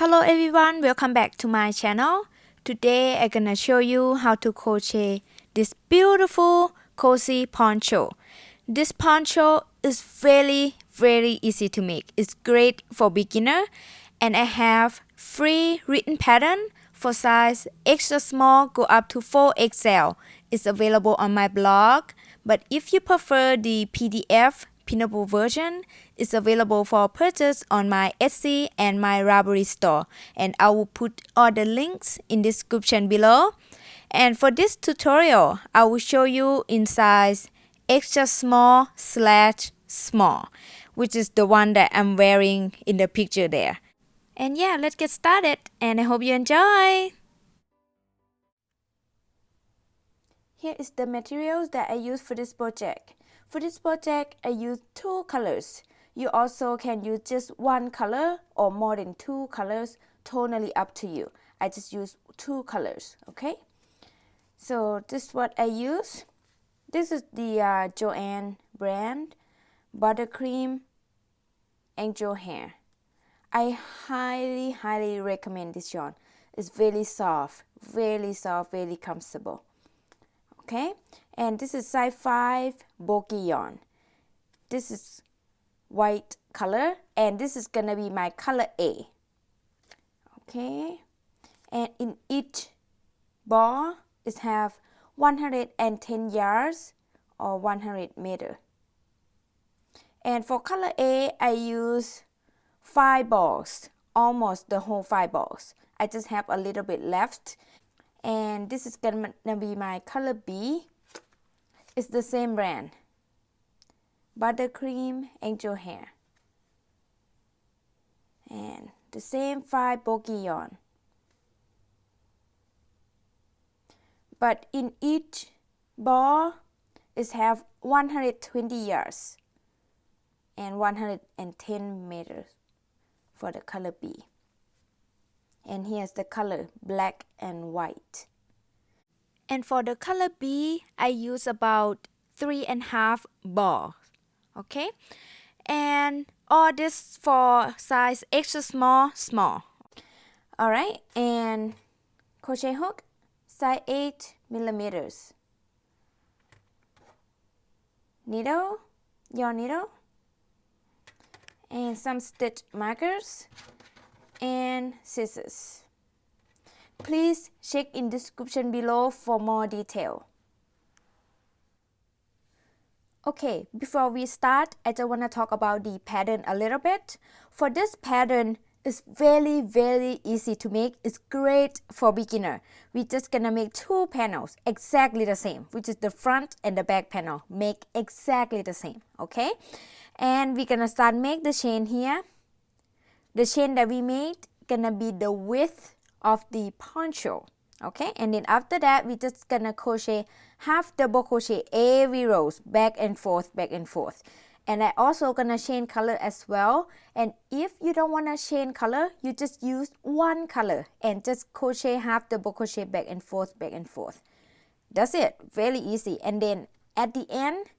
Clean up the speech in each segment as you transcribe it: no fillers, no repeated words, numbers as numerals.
Hello everyone, welcome back to my channel. Today I'm gonna show you how to crochet this beautiful cozy poncho. This poncho is very easy to make. It's great for beginner, and I have free written pattern for size extra small go up to 4XL. It's available on my blog, but if you prefer the PDF printable version, is available for purchase on my Etsy and my Ravelry store, and I will put all the links in the description below. And for this tutorial, I will show you in size extra small / small, which is the one that I'm wearing in the picture there. And yeah, let's get started, and I hope you enjoy! Here is the materials that I use for this project. For this project, I use 2 colors. You also can use just 1 color or more than 2 colors, totally up to you. I just use 2 colors, okay? So this is what I use. This is the Joanne brand, Buttercream Angel Hair. I highly recommend this yarn. It's very soft, very comfortable. Okay, and this is size 5 bulky yarn. This is white color, and this is gonna be my color A. Okay, and in each bar it have 110 yards or 100 meter. And for color A, I use 5 balls, almost the whole 5 balls. I just have a little bit left. And this is gonna be my color B. It's the same brand, Buttercream Angel Hair, and the same 5 bulky yarn. But in each ball, it have 120 yards and 110 meters for the color B. And here's the color black and white. And for the color B, I use about 3.5 balls. Okay, and all this for size extra small. Alright, and crochet hook size 8 millimeters. Needle, yarn needle, and some stitch markers and scissors. Please check in description below for more detail. Okay, before we start, I just want to talk about the pattern a little bit. For this pattern, it's very easy to make. It's great for beginner. We're just gonna make 2 panels exactly the same, which is the front and the back panel. Make exactly the same, okay? And we're gonna start make the chain here. The chain that we made gonna be the width of the poncho, okay? And then after that, we just gonna crochet half double crochet every rows, back and forth. And I also gonna chain color as well. And if you don't wanna chain color, you just use 1 color and just crochet half double crochet back and forth. That's it, very easy. And then at the end,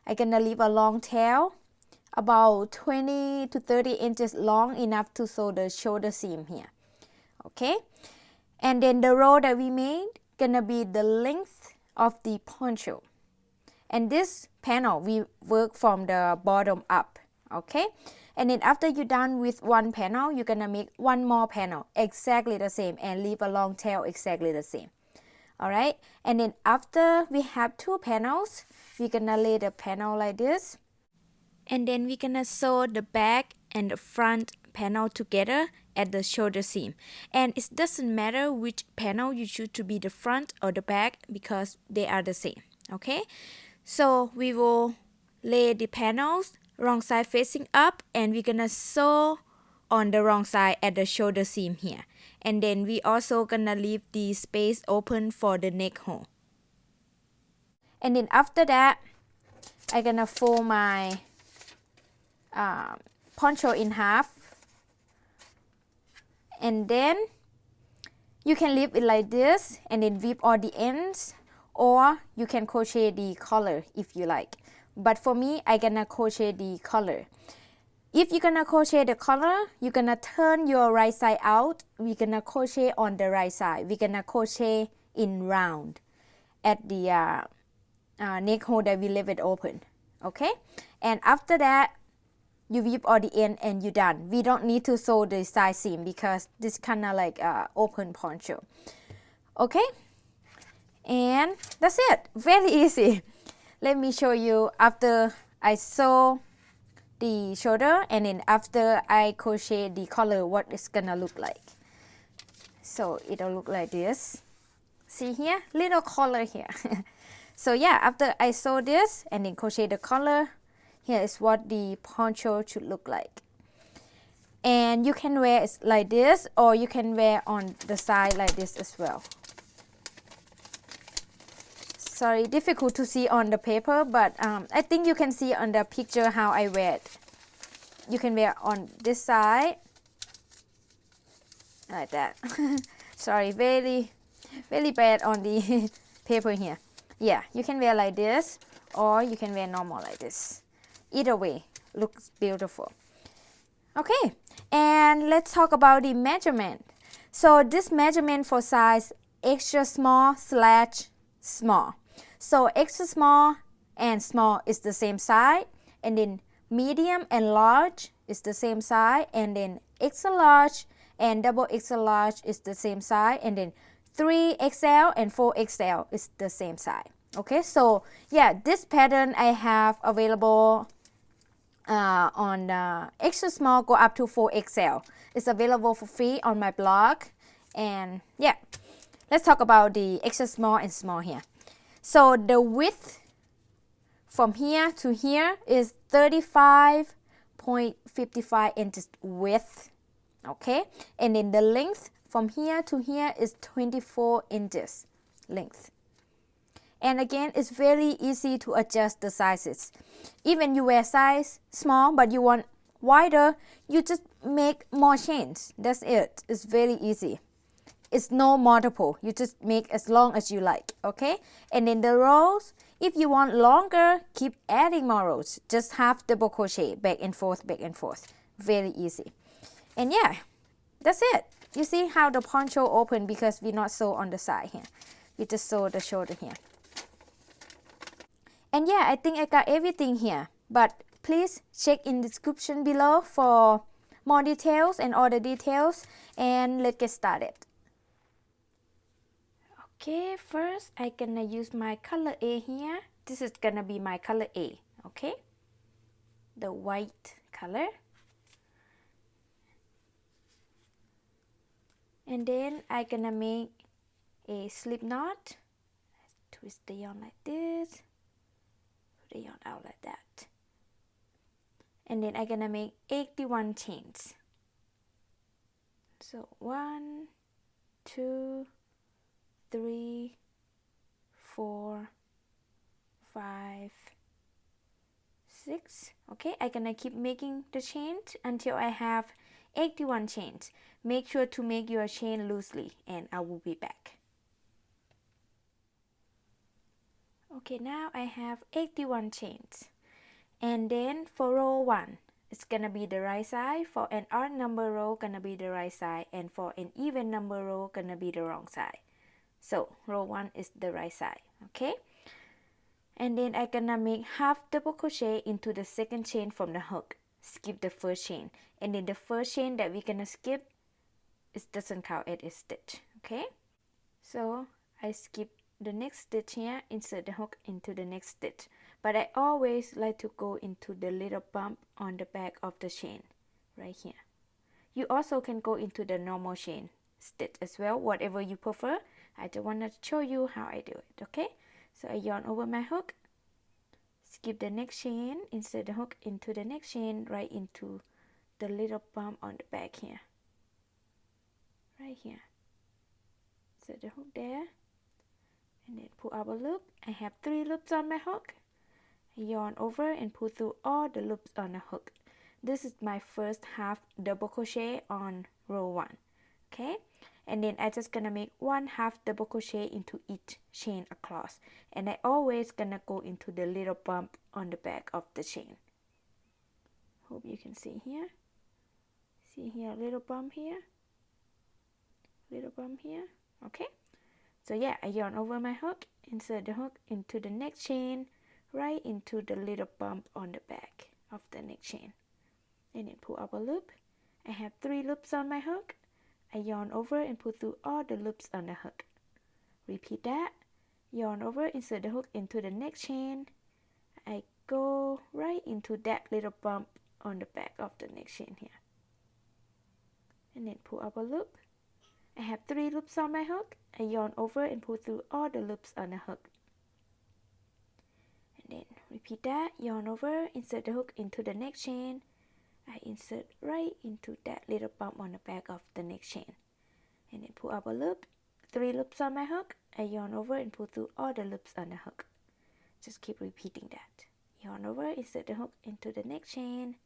I'm gonna leave a long tail, about 20 to 30 inches long, enough to sew the shoulder seam here. Okay, and then the row that we made gonna be the length of the poncho. And this panel we work from the bottom up. Okay, and then after you're done with 1 panel, you're gonna make 1 more panel exactly the same and leave a long tail exactly the same. Alright, and then after we have 2 panels, we're gonna lay the panel like this. And then we're gonna sew the back and the front panel together at the shoulder seam. And it doesn't matter which panel you choose to be the front or the back, because they are the same. Okay, so we will lay the panels wrong side facing up, and we're gonna sew on the wrong side at the shoulder seam here. And then we also gonna leave the space open for the neck hole. And then after that, I'm gonna fold my poncho in half, and then you can leave it like this and then whip all the ends, or you can crochet the collar if you like. But for me, I'm gonna crochet the collar. If you're gonna crochet the color, you're gonna turn your right side out. We're gonna crochet on the right side. We're gonna crochet in round at the neck hole that we leave it open. Okay, and after that you weave all the end and you're done. We don't need to sew the side seam because this kind of like open poncho. Okay, and that's it. Very easy. Let me show you after I sew the shoulder and then after I crochet the collar what it's gonna look like. So it'll look like this. See here, little collar here. So yeah, after I sew this and then crochet the collar, here is what the poncho should look like. And you can wear it like this or you can wear on the side like this as well. Sorry, difficult to see on the paper, but I think you can see on the picture how I wear it. You can wear on this side like that. Sorry, very bad on the paper here. Yeah, you can wear like this or you can wear normal like this. Either way, looks beautiful. Okay, and let's talk about the measurement. So this measurement for size extra small / small. So extra small and small is the same size, and then medium and large is the same size, and then extra large and double extra large is the same size, and then 3XL and 4XL is the same size. Okay, so yeah, this pattern I have available on extra small go up to 4XL. It's available for free on my blog. And yeah, let's talk about the extra small and small here. So the width from here to here is 35.55 inches width. Okay, and then the length from here to here is 24 inches length. And again, it's very easy to adjust the sizes. Even you wear size small but you want wider, you just make more chains. That's it. It's very easy. It's no multiple. You just make as long as you like. Okay, and then the rows, if you want longer, keep adding more rows. Just half double crochet back and forth, back and forth. Very easy. And yeah, that's it. You see how the poncho open because we not sew on the side here. We just sew the shoulder here. And yeah, I think I got everything here. But please check in the description below for more details and all the details. And let's get started. Okay, first I'm gonna use my color A here. This is gonna be my color A, okay? The white color. And then I'm gonna make a slip knot. Twist the yarn like this. Put the yarn out like that. And then I'm gonna make 81 chains. So 1, 2, 3, 4, 5, 6. Okay, I'm gonna keep making the chains until I have 81 chains. Make sure to make your chain loosely and I will be back. Okay, now I have 81 chains. And then for row 1, it's gonna be the right side. For an odd number row, gonna be the right side. And for an even number row, gonna be the wrong side. So row 1 is the right side, okay? And then I'm gonna make half double crochet into the second chain from the hook. Skip the first chain. And then the first chain that we're gonna skip, it doesn't count as a stitch, okay? So I skip the next stitch here, insert the hook into the next stitch. But I always like to go into the little bump on the back of the chain, right here. You also can go into the normal chain stitch as well, whatever you prefer. I just want to show you how I do it, okay? So I yarn over my hook, skip the next chain, insert the hook into the next chain, right into the little bump on the back here. Right here. Insert the hook there, and then pull out a loop. I have 3 loops on my hook. I yarn over and pull through all the loops on the hook. This is my first half double crochet on row 1, okay? And then I just gonna make 1 half double crochet into each chain across, and I always gonna go into the little bump on the back of the chain. Pull hope you can see here. See here, little bump here, little bump here. Okay, so yeah, I yarn over my hook, insert the hook into the neck chain, right into the little bump on the back of the neck chain, and then pull up a loop. I have 3 loops on my hook. I yarn over and pull through all the loops on the hook. Repeat that. Yarn over, insert the hook into the neck chain. I go right into that little bump on the back of the neck chain here, and then pull up a loop. I have 3 loops on my hook. I yarn over and pull through all the loops on the hook, and then repeat that. Yarn over, insert the hook into the neck chain. I insert right into that little bump on the back of the neck chain, and then pull up a loop. 3 loops on my hook. I yarn over and pull through all the loops on the hook. Just keep repeating that. Yarn over, insert the hook into the neck chain.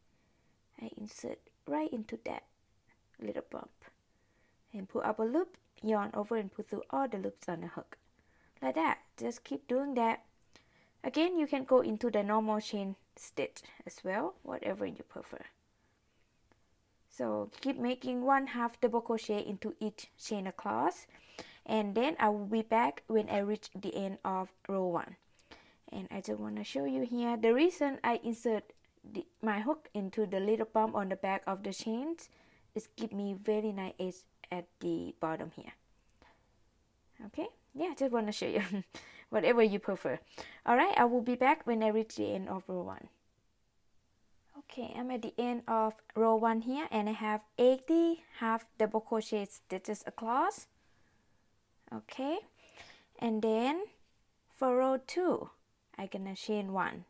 I insert right into that little bump, and pull up a loop. Yarn over and pull through all the loops on the hook, like that. Just keep doing that. Again, you can go into the normal chain stitch as well, whatever you prefer. So keep making 1/2 double crochet into each chain across, and then I will be back when I reach the end of row 1. And I just want to show you here the reason I insert my hook into the little bump on the back of the chains is give me very nice edge at the bottom here. Okay, yeah, just want to show you whatever you prefer. Alright, I will be back when I reach the end of row 1. Okay, I'm at the end of row 1 here, and I have 80 half double crochet stitches across. Okay, and then for row 2 I'm gonna chain 1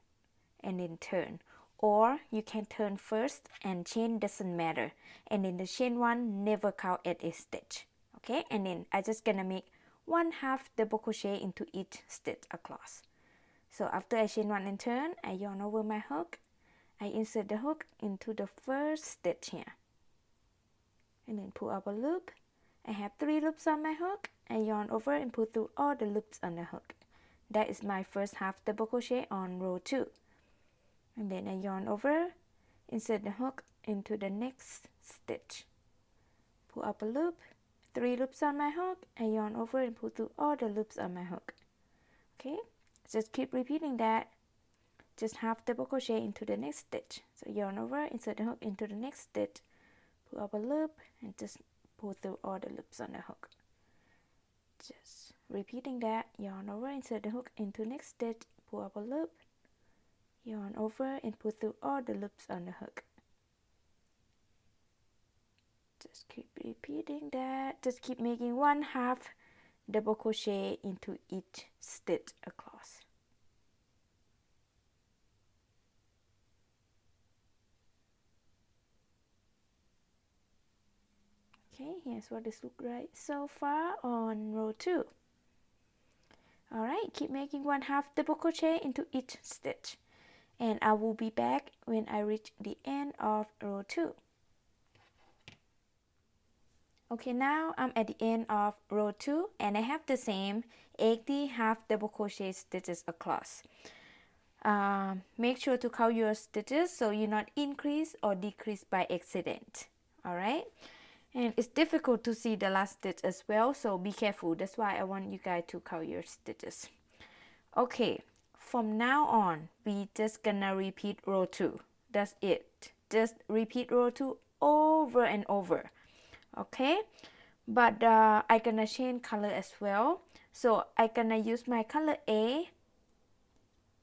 and then turn, or you can turn first and chain, doesn't matter, and then the chain 1 never count as a stitch. Okay, and then I just gonna make 1/2 double crochet into each stitch across. So after I chain 1 and turn, I yarn over my hook. I insert the hook into the first stitch here, and then pull up a loop. I have 3 loops on my hook. I yarn over and pull through all the loops on the hook. That is my first half double crochet on row 2. And then I yarn over, insert the hook into the next stitch, pull up a loop, 3 loops on my hook. I yarn over and pull through all the loops on my hook. Okay, just keep repeating that. Just half double crochet into the next stitch. So yarn over, insert the hook into the next stitch, pull up a loop, and just pull through all the loops on the hook. Just repeating that. Yarn over, insert the hook into next stitch, pull up a loop, yarn over and pull through all the loops on the hook. Just keep repeating that. Just keep making 1/2 double crochet into each stitch across. Okay, here's what this looks like so far on row 2. Alright, keep making 1/2 double crochet into each stitch, and I will be back when I reach the end of row 2. Okay, now I'm at the end of row 2, and I have the same 80 half double crochet stitches across. Make sure to count your stitches so you not increase or decrease by accident. Alright, and it's difficult to see the last stitch as well, so be careful. That's why I want you guys to count your stitches. Okay, from now on we just gonna repeat row 2. That's it. Just repeat row 2 over and over. Okay, but I gonna change color as well, so I gonna use my color A.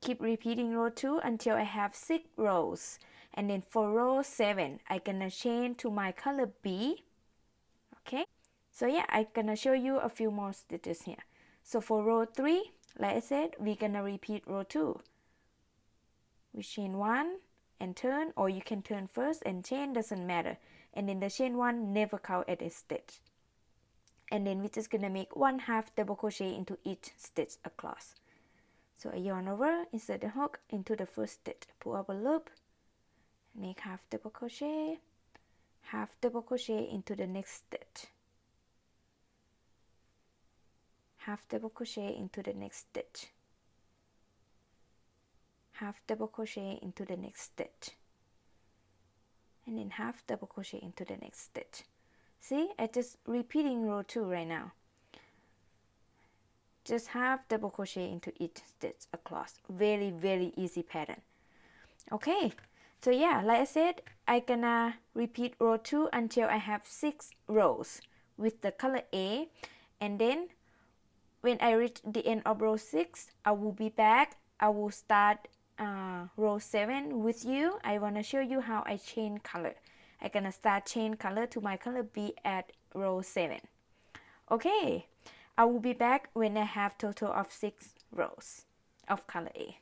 Keep repeating row 2 until I have 6 rows, and then for row 7 I gonna change to my color B. Okay, so yeah, I gonna show you a few more stitches here. So for row 3, like I said, we gonna repeat row 2. We chain 1 and turn, or you can turn first and chain, doesn't matter, and then the chain 1 never count as a stitch. And then we're just gonna make 1/2 double crochet into each stitch across. So I yarn over, insert the hook into the first stitch, pull up a loop, make half double crochet into the next stitch, half double crochet into the next stitch, half double crochet into the next stitch, and then half double crochet into the next stitch. See, I just repeating row 2 right now. Just half double crochet into each stitch across. Very, very easy pattern. Okay, so yeah, like I said, I gonna repeat row 2 until I have 6 rows with the color A, and then when I reach the end of row 6, I will be back. I will start row 7 with you. I want to show you how I change color. I'm gonna start change color to my color B at row 7. Okay, I will be back when I have total of 6 rows of color A.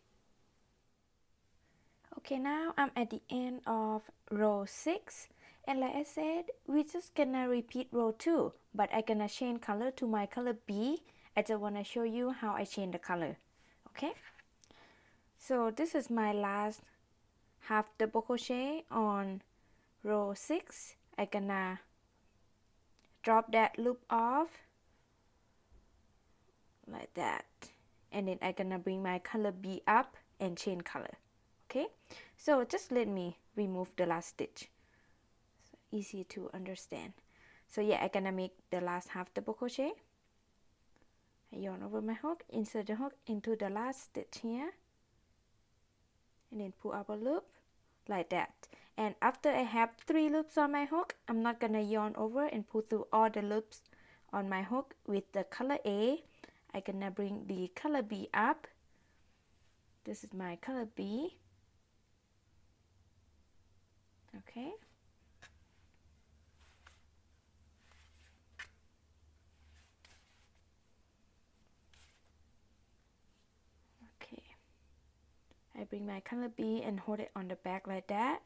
Okay, now I'm at the end of row 6, and like I said, we're just gonna repeat row 2, but I'm gonna change color to my color B. I just want to show you how I change the color. Okay, so this is my last half double crochet on row 6. I'm gonna drop that loop off like that, and then I'm gonna bring my color B up and change color. Okay, so just let me remove the last stitch, so easy to understand. So yeah, I'm gonna make the last half double crochet. I yarn over my hook, insert the hook into the last stitch here, and then pull up a loop like that. And after I have 3 loops on my hook, I'm not gonna yarn over and pull through all the loops on my hook with the color A. I'm gonna bring the color B up. This is my color B. Okay, I bring my color B and hold it on the back like that,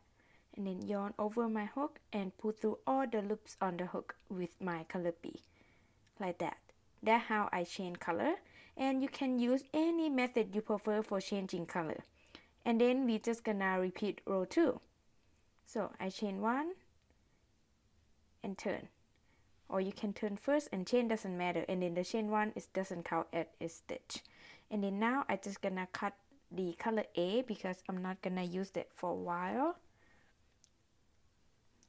and then yarn over my hook and pull through all the loops on the hook with my color B like that. That's how I change color, and you can use any method you prefer for changing color. And then we just gonna repeat row 2. So I chain 1 and turn, or you can turn first and chain, doesn't matter, and then the chain 1 doesn't count as a stitch. And then now I just gonna cut the color A because I'm not gonna use that for a while.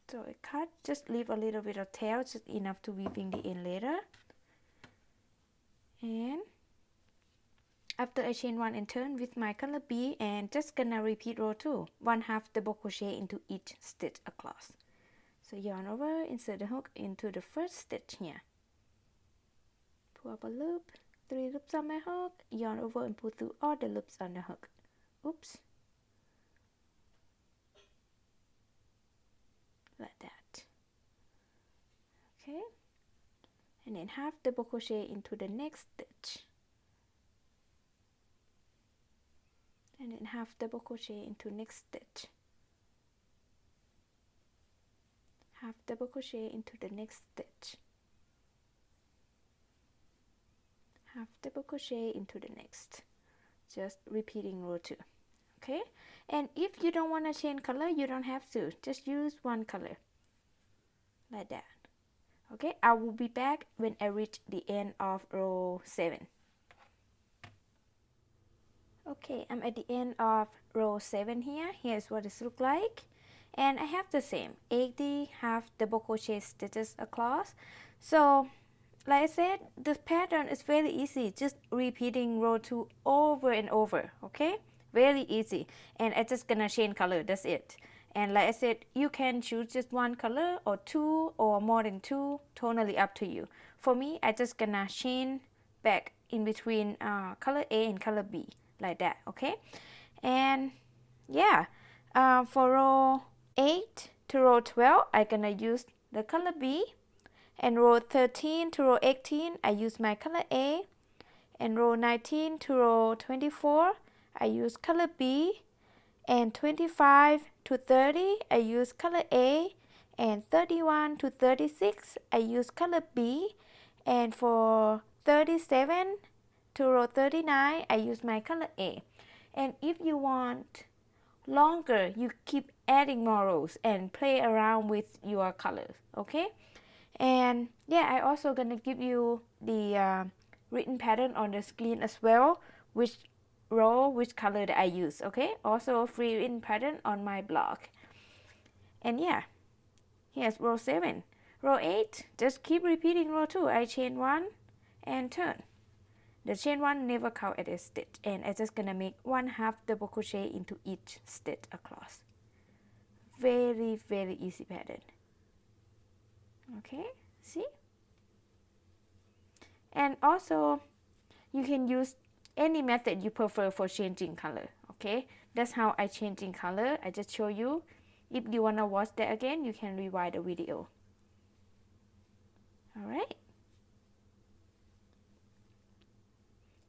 So I cut, just leave a little bit of tail, just enough to weave in the end later. And after I chain 1 and turn with my color B, and just gonna repeat row 2, 1/2 double crochet into each stitch across. So yarn over, insert the hook into the first stitch here, pull up a loop, 3 loops on my hook, yarn over and pull through all the loops on the hook. Oops, like that. Okay, and then half double crochet into the next stitch, and then half double crochet into next stitch, half double crochet into the next stitch, half double crochet into the next, just repeating row 2. Okay, and if you don't want to change color, you don't have to, just use one color like that. Okay, I will be back when I reach the end of row 7. Okay, I'm at the end of row 7 here. Here's what it looks like, and I have the same 80 half double crochet stitches across. So like I said, this pattern is very easy, just repeating row 2 over and over. Okay, very easy, and I'm just gonna change color, that's it. And like I said, you can choose just one color or 2 or more than 2, totally up to you. For me, I just gonna chain back in between color A and color B like that. Okay, and yeah, for row 8 to row 12, I'm gonna use the color B, and row 13 to row 18, I use my color A, and row 19 to row 24, I use color B, and 25 to 30, I use color A, and 31 to 36, I use color B, and for 37 to row 39, I use my color A. And if you want longer, you keep adding more rows and play around with your colors. Okay, and yeah, I also gonna give you the written pattern on the screen as well, which row, which color that I use. Okay, also free written pattern on my blog. And yeah, here's row 7. Row 8, just keep repeating row 2. I chain 1 and turn. The chain 1 never count as a stitch, and I'm just gonna make 1/2 double crochet into each stitch across. Very, very easy pattern. Okay, see? And also, you can use any method you prefer for changing color. Okay, that's how I changing color. I just show you. If you wanna watch that again, you can rewind the video. All right.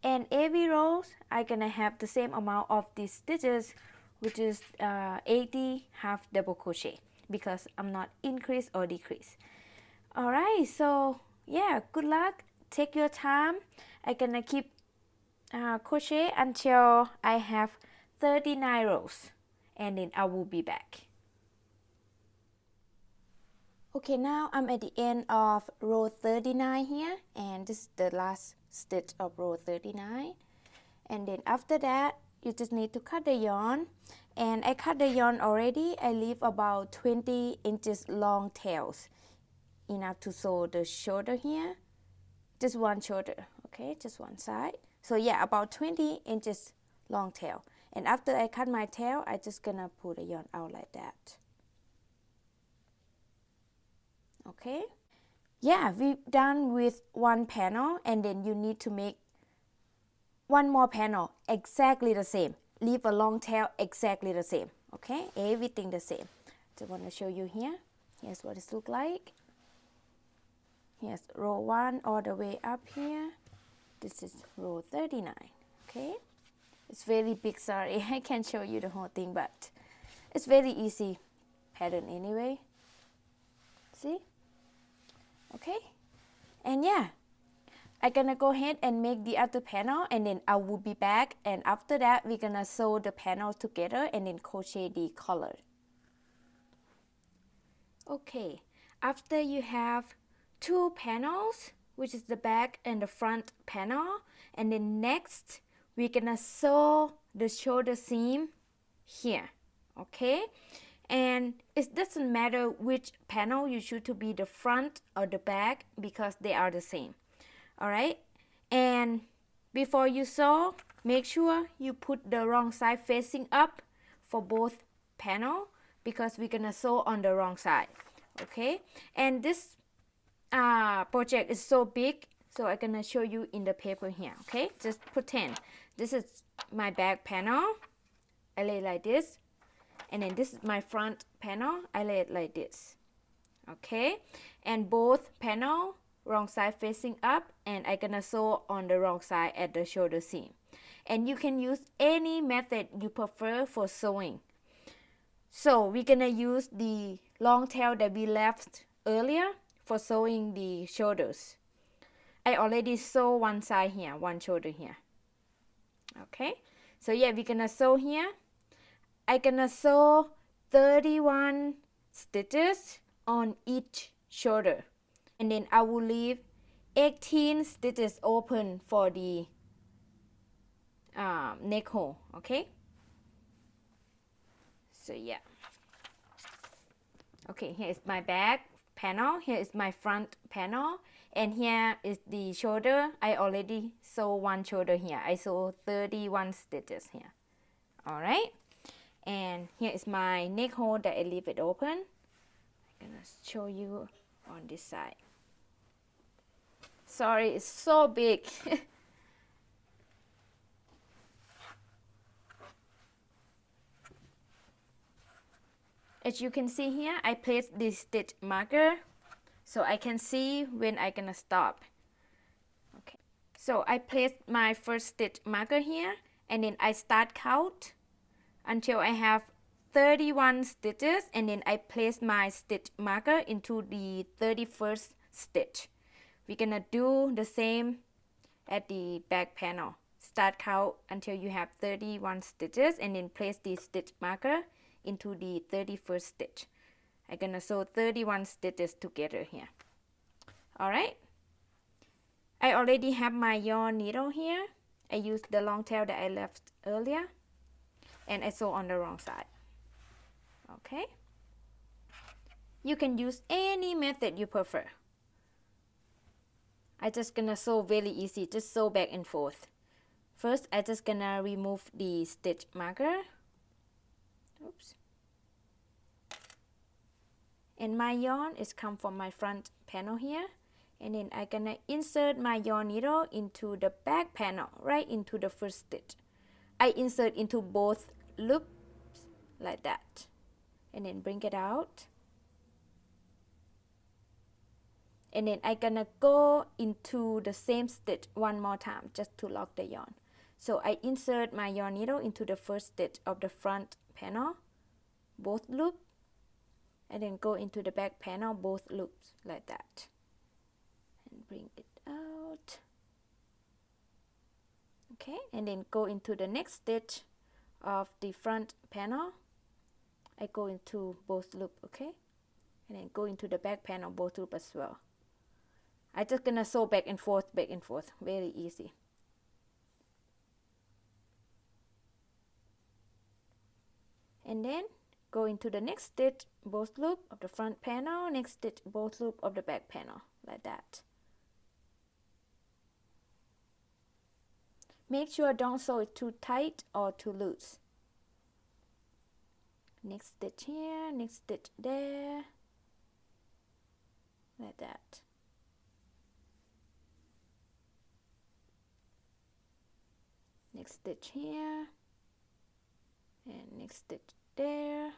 And every row, I'm gonna have the same amount of these stitches, which is 80 half double crochet, because I'm not increase or decrease. All right, so yeah, good luck. Take your time. I'm gonna keep crochet until I have 39 rows, and then I will be back. Okay, now I'm at the end of row 39 here, and this is the last stitch of row 39. And then after that, you just need to cut the yarn, and I cut the yarn already. I leave about 20 inches long tails, enough to sew the shoulder here, just one shoulder, okay, just one side. So yeah, about 20 inches long tail. And after I cut my tail, I just gonna pull the yarn out like that. Okay, yeah, we're done with one panel, and then you need to make one more panel exactly the same. Leave a long tail exactly the same. Okay, everything the same. Just want to show you here. Here's what it looks like. Here's row 1 all the way up here. This is row 39. Okay, it's very big, sorry. I can't show you the whole thing, but it's very easy pattern anyway. See? Okay, and yeah, I'm gonna go ahead and make the other panel, and then I will be back, and after that we're gonna sew the panels together and then crochet the color. Okay, after you have 2 panels, which is the back and the front panel, and then next we're gonna sew the shoulder seam here. Okay, and it doesn't matter which panel you choose to be the front or the back, because they are the same. All right, and before you sew, make sure you put the wrong side facing up for both panel, because we're gonna sew on the wrong side. Okay, and this project is so big, so I'm gonna show you in the paper here. Okay, just pretend this is my back panel. I lay it like this, and then this is my front panel. I lay it like this. Okay, and both panel wrong side facing up, and I'm gonna sew on the wrong side at the shoulder seam. And you can use any method you prefer for sewing. So we're gonna use the long tail that we left earlier for sewing the shoulders. I already sew one side here, one shoulder here. Okay, so yeah, we're gonna sew here. I'm gonna sew 31 stitches on each shoulder, and then I will leave 18 stitches open for the neck hole. Okay, so yeah. Okay, here is my back panel, here is my front panel, and here is the shoulder. I already sew one shoulder here. I sew 31 stitches here. All right, and here is my neck hole that I leave it open. I'm gonna show you on this side. Sorry, it's so big. As you can see here, I placed the stitch marker so I can see when I'm gonna stop. Okay, so I placed my first stitch marker here, and then I start count until I have 31 stitches, and then I place my stitch marker into the 31st stitch. We're gonna do the same at the back panel. Start count until you have 31 stitches, and then place the stitch marker into the 31st stitch. I'm gonna sew 31 stitches together here. All right, I already have my yarn needle here. I used the long tail that I left earlier, and I sew on the wrong side. Okay, You can use any method you prefer. I just gonna sew very easy, just sew back and forth. First, I just gonna remove the stitch marker. Oops. And my yarn is come from my front panel here. And then I gonna insert my yarn needle into the back panel, right into the first stitch. I insert into both loops like that. And then bring it out. And then I gonna go into the same stitch one more time just to lock the yarn. So I insert my yarn needle into the first stitch of the front panel, both loops, and then go into the back panel, both loops like that. And bring it out. Okay, and then go into the next stitch of the front panel. I go into both loops, okay? And then go into the back panel, both loops as well. I just gonna sew back and forth, very easy. And then go into the next stitch, both loop of the front panel, next stitch, both loop of the back panel, like that. Make sure don't sew it too tight or too loose. Next stitch here, next stitch there, like that. Next stitch here, and next stitch there.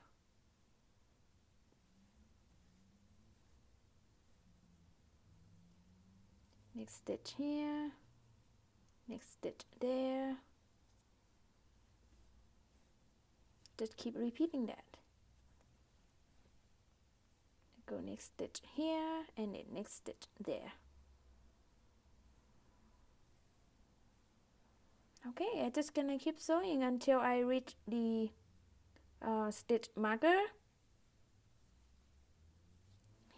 Next stitch here, next stitch there. Just keep repeating that. Go next stitch here, and then next stitch there. Okay, I'm just gonna keep sewing until I reach the stitch marker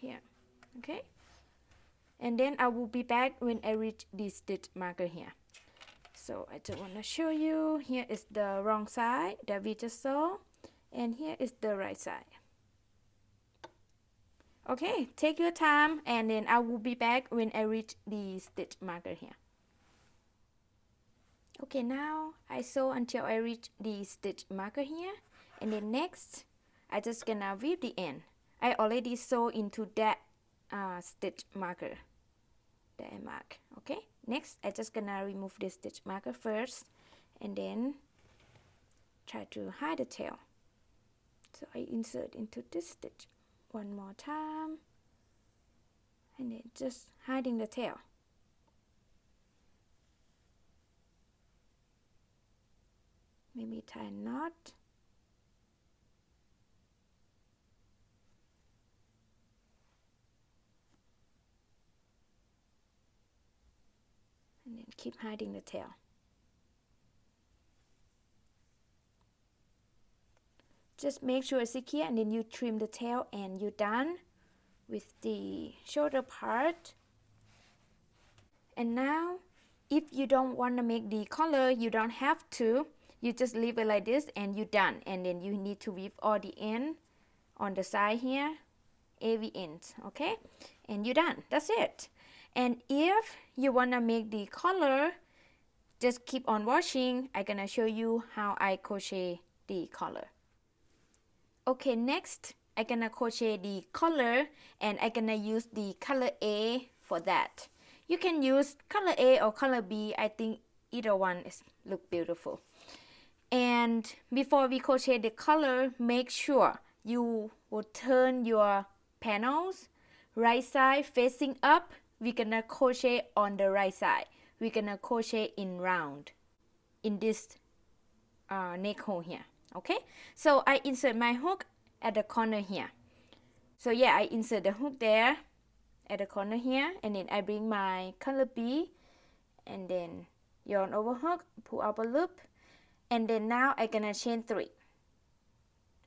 here. Okay, and then I will be back when I reach the stitch marker here. So I just want to show you, here is the wrong side that we just saw, and here is the right side. Okay, take your time, and then I will be back when I reach the stitch marker here. Okay, now I sew until I reach the stitch marker here, and then next I just gonna weave the end. I already sew into that stitch marker that I mark. Okay, next I just gonna remove the stitch marker first, and then try to hide the tail. So I insert into this stitch one more time, and then just hiding the tail. Maybe tie a knot. And then keep hiding the tail. Just make sure it's secure, and then you trim the tail, and you're done with the shoulder part. And now, if you don't want to make the collar, you don't have to. You just leave it like this, and you're done. And then you need to weave all the end on the side here, every end, okay? And you're done. That's it. And if you want to make the collar, just keep on watching. I'm gonna show you how I crochet the collar. Okay, next I'm gonna crochet the collar, and I'm gonna use the color A for that. You can use color A or color B. I think either one look beautiful. And before we crochet the collar, make sure you will turn your panels right side facing up. We're gonna crochet on the right side. We're gonna crochet in round in this neck hole here. Okay, so I insert my hook at the corner here. So yeah, I insert the hook there at the corner here, and then I bring my color B, and then yarn over hook, pull up a loop, and then now I'm gonna chain 3.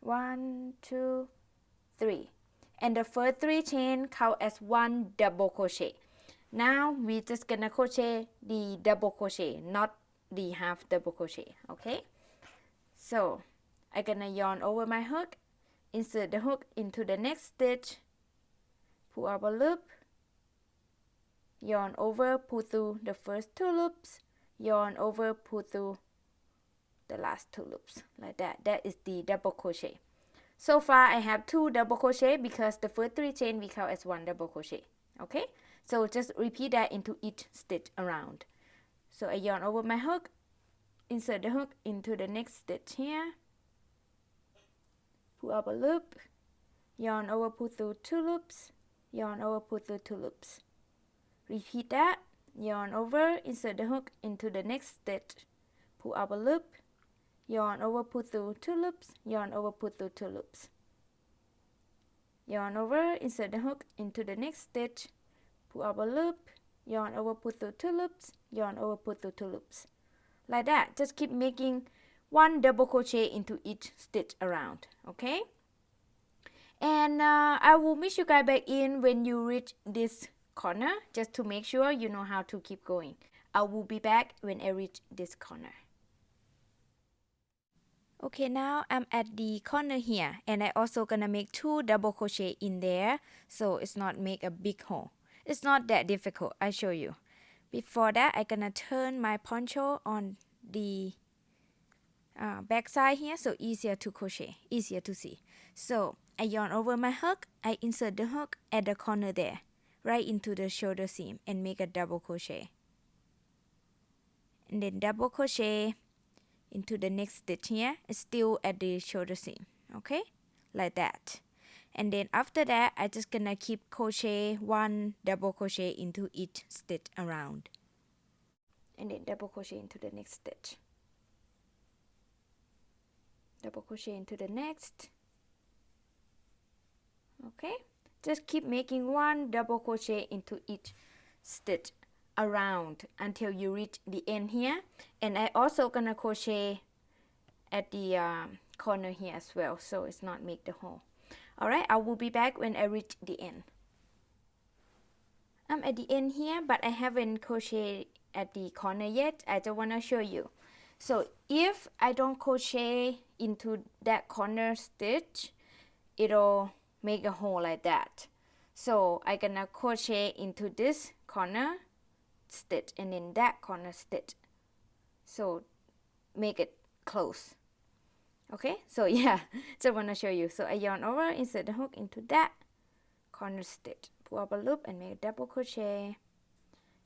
1, 2, 3, and the first 3 chain count as 1 double crochet. Now we just gonna crochet the double crochet, not the half double crochet. Okay, so I'm gonna yarn over my hook, insert the hook into the next stitch, pull up a loop, yarn over, pull through the first 2 loops, yarn over, pull through the last 2 loops, like that. That is the double crochet. So far I have 2 double crochet because the first 3 chain we count as 1 double crochet. Okay, so just repeat that into each stitch around. So I yarn over my hook, insert the hook into the next stitch here, pull up a loop, yarn over, pull through 2 loops, yarn over, pull through 2 loops. Repeat that, yarn over, insert the hook into the next stitch, pull up a loop, yarn over, pull through 2 loops, yarn over, pull through 2 loops. Yarn over, insert the hook into the next stitch, pull up a loop, yarn over, pull through 2 loops, yarn over, pull through 2 loops. Like that, just keep making 1 double crochet into each stitch around, okay? And I will meet you guys back in when you reach this corner, just to make sure you know how to keep going. I will be back when I reach this corner. Okay, now I'm at the corner here, and I also gonna make 2 double crochet in there, so it's not make a big hole. It's not that difficult, I show you. Before that, I gonna turn my poncho on the back side here, so easier to crochet, easier to see. So I yarn over my hook, I insert the hook at the corner there, right into the shoulder seam, and make a double crochet. And then double crochet into the next stitch here, still at the shoulder seam, okay, like that. And then after that, I just gonna keep crochet 1 double crochet into each stitch around, and then double crochet into the next stitch, double crochet into the next. Okay, just keep making 1 double crochet into each stitch around until you reach the end here. And I also gonna crochet at the corner here as well, so it's not make the hole. Alright, I will be back when I reach the end. I'm at the end here, but I haven't crocheted at the corner yet. I just want to show you. So if I don't crochet into that corner stitch, it'll make a hole like that. So I'm gonna crochet into this corner stitch and then that corner stitch, so make it close. Okay, so yeah, just want to show you. So I yarn over, insert the hook into that corner stitch, pull up a loop and make a double crochet,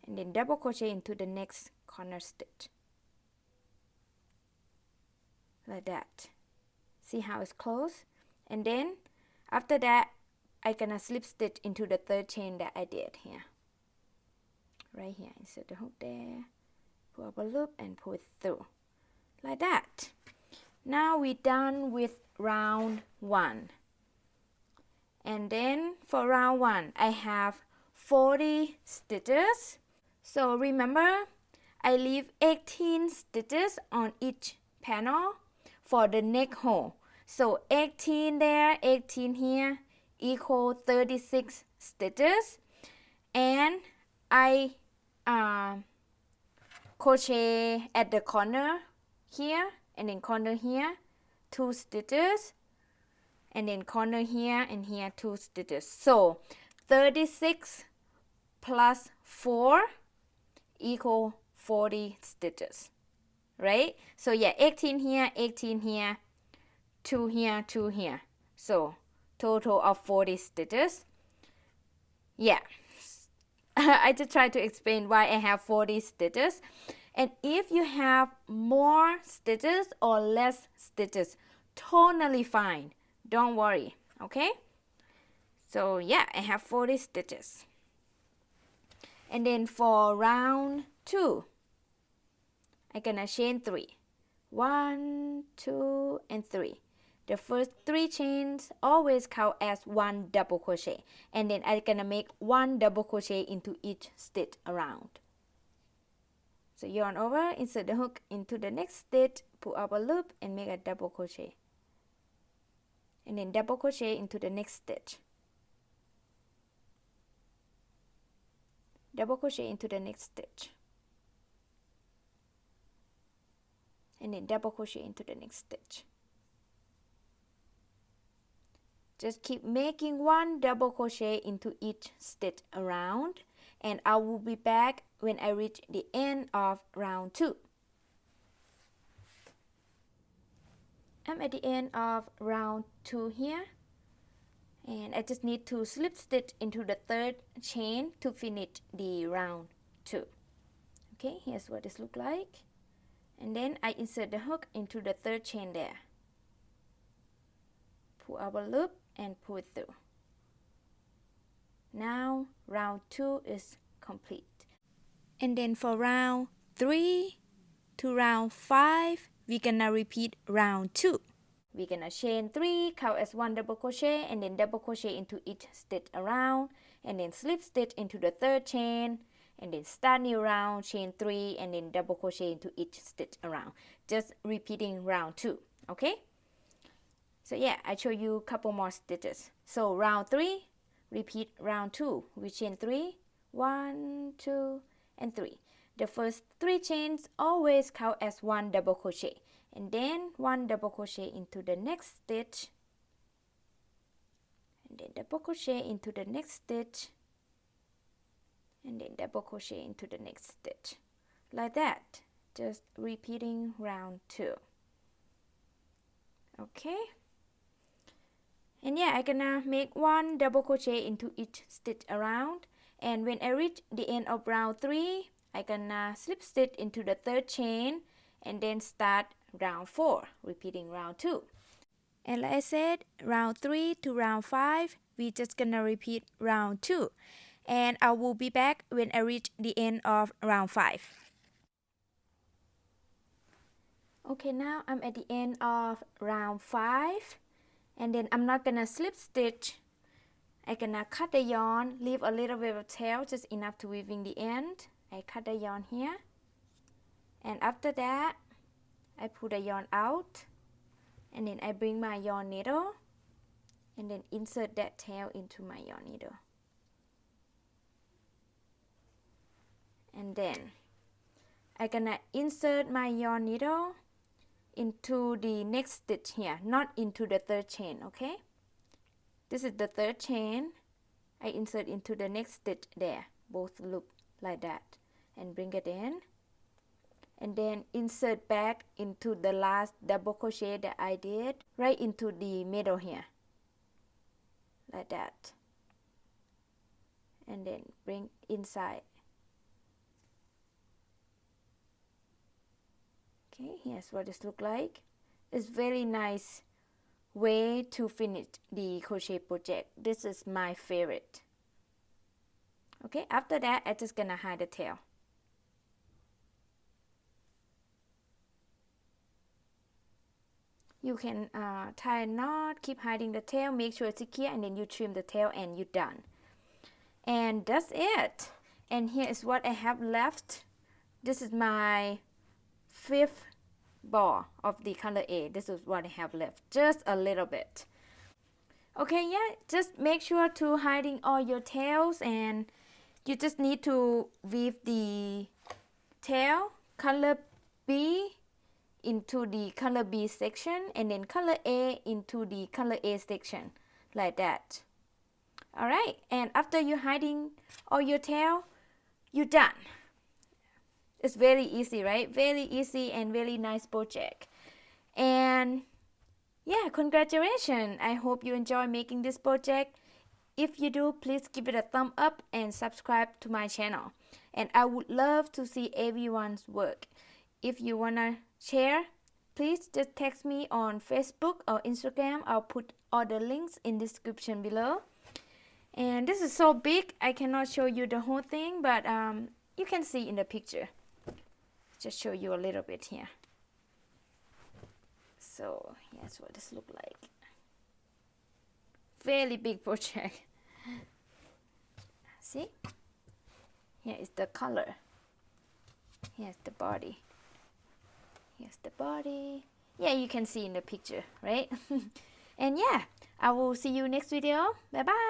and then double crochet into the next corner stitch, like that. See how it's close? And then after that, I'm gonna slip stitch into the 3rd chain that I did here, right here. Insert the hook there, pull up a loop and pull it through, like that. Now we're done with round 1. And then for round 1, I have 40 stitches. So remember, I leave 18 stitches on each panel for the neck hole. So 18 there, 18 here, equal 36 stitches. And I crochet at the corner here, and then corner here, 2 stitches, and then corner here and here 2 stitches. So 36 plus 4 equal 40 stitches, right? So yeah, 18 here, 18 here, 2 here, 2 here. So total of 40 stitches. Yeah, I just try to explain why I have 40 stitches. And if you have more stitches or less stitches, totally fine. Don't worry, okay? So yeah, I have 40 stitches. And then for round 2, I'm gonna chain 3. 1, 2, and 3. The first 3 chains always count as 1 double crochet. And then I'm gonna make 1 double crochet into each stitch around. So yarn over, insert the hook into the next stitch, pull up a loop and make a double crochet. And then double crochet into the next stitch. Double crochet into the next stitch. And then double crochet into the next stitch. Just keep making 1 double crochet into each stitch around, and I will be back when I reach the end of round 2. I'm at the end of round 2 here, and I just need to slip stitch into the 3rd chain to finish the round 2. Okay, here's what this looks like. And then I insert the hook into the 3rd chain there. Pull our loop and pull it through. Now round 2 is complete. And then for round 3 to round 5, we're gonna repeat round 2. We're gonna chain 3, count as 1 double crochet, and then double crochet into each stitch around, and then slip stitch into the 3rd chain, and then start new round, chain 3, and then double crochet into each stitch around. Just repeating round 2, okay? So yeah, I show you a couple more stitches. So round 3, repeat round 2. We chain 3, 1, 2, and 3. The first 3 chains always count as 1 double crochet, and then 1 double crochet into the next stitch, and then double crochet into the next stitch, and then double crochet into the next stitch, like that. Just repeating round 2. Okay, and yeah, I'm gonna make 1 double crochet into each stitch around, and when I reach the end of round 3, I'm gonna slip stitch into the 3rd chain and then start round 4, repeating round 2. And like I said, round 3 to round 5, we're just gonna repeat round 2, and I will be back when I reach the end of round 5. Okay, now I'm at the end of round 5, and then I'm not gonna slip stitch. I'm gonna cut the yarn, leave a little bit of tail, just enough to weaving the end. I cut the yarn here, and after that I pull the yarn out, and then I bring my yarn needle and then insert that tail into my yarn needle, and then I'm gonna insert my yarn needle into the next stitch here, not into the 3rd chain. Okay, this is the 3rd chain. I insert into the next stitch there, both loop like that, and bring it in, and then insert back into the last double crochet that I did, right into the middle here, like that, and then bring inside. Okay, here's what this looks like. It's very nice way to finish the crochet project. This is my favorite. Okay, after that I'm just gonna hide the tail. You can tie a knot, keep hiding the tail, make sure it's secure, and then you trim the tail and you're done. And that's it. And here is what I have left. This is my 5th ball of the color A. This is what I have left, just a little bit. Okay, yeah, just make sure to hiding all your tails, and you just need to weave the tail color B into the color B section, and then color A into the color A section, like that. Alright, and after you're hiding all your tail, you're done. It's very easy, right? Very easy and very nice project. And yeah, congratulations. I hope you enjoy making this project. If you do, please give it a thumb up and subscribe to my channel. And I would love to see everyone's work. If you wanna share, please just text me on Facebook or Instagram. I'll put all the links in the description below. And this is so big, I cannot show you the whole thing, but you can see in the picture. Just show you a little bit here. So here's what this look like. Very big project. See? Here is the color. Here's the body. Here's the body. Yeah, you can see in the picture, right? And yeah, I will see you next video. Bye bye.